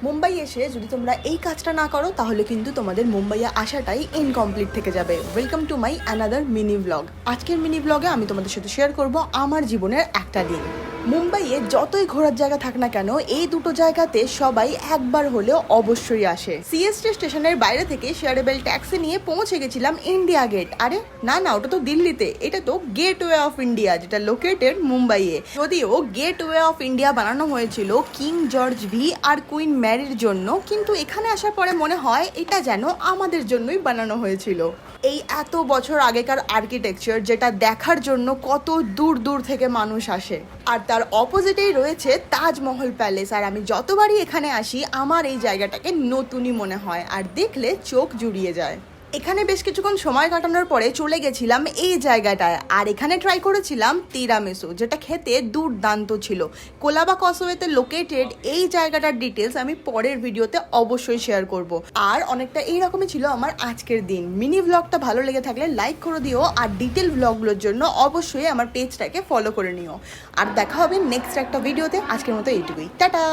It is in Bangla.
মুম্বাই এসে যদি তোমরা এই কাজটা না করো তাহলে কিন্তু তোমাদের মুম্বাইয়ে আসাটাই ইনকমপ্লিট থেকে যাবে। Welcome to my another mini blog. আজকের মিনি ব্লগে আমি তোমাদের সাথে শেয়ার করব আমার জীবনের একটা দিন। মুম্বাইয়ে যতই ঘোরার জায়গা থাক না কেন, এই দুটো জায়গাতে সবাই একবার হলেও অবশ্যই আসে। সিএসটি স্টেশনের বাইরে থেকে শেয়ারেবল ট্যাক্সি নিয়ে পৌঁছে গেছিলাম ইন্ডিয়া গেট। আরে না না, ওটা তো দিল্লিতে, এটা তো গেটওয়ে অফ ইন্ডিয়া, যেটা লোকেটেড মুম্বাইয়ে। যদিও গেটওয়ে অফ ইন্ডিয়া বানানো হয়েছিল কিং জর্জ ভি আর কুইন ম্যারির জন্য, কিন্তু এখানে আসার পরে মনে হয় এটা যেন আমাদের জন্যই বানানো হয়েছিল। এই এত বছর আগেকার আর্কিটেকচার, যেটা দেখার জন্য কত দূর দূর থেকে মানুষ আসে। আর তার অপোজিটেই রয়েছে তাজমহল প্যালেস। আর আমি যতবারই এখানে আসি আমার এই জায়গাটাকে নতুনই মনে হয় আর দেখলে চোখ জুড়িয়ে যায়। এখানে বেশ কিছুক্ষণ সময় কাটানোর পরে চলে গেছিলাম এই জায়গাটায়, আর এখানে ট্রাই করেছিলাম তিরামিসু, যেটা খেতে দুর্দান্ত ছিল। কোলাবা কসওয়েতে লোকেটেড এই জায়গাটার ডিটেলস আমি পরের ভিডিওতে অবশ্যই শেয়ার করব। আর অনেকটা এইরকমই ছিল আমার আজকের দিন। মিনি ব্লগটা ভালো লেগে থাকলে লাইক করে দিও, আর ডিটেল ব্লগগুলোর জন্য অবশ্যই আমার পেজটাকে ফলো করে নিও। আর দেখা হবে নেক্সট একটা ভিডিওতে। আজকের মতো এইটুকুই, টাটা।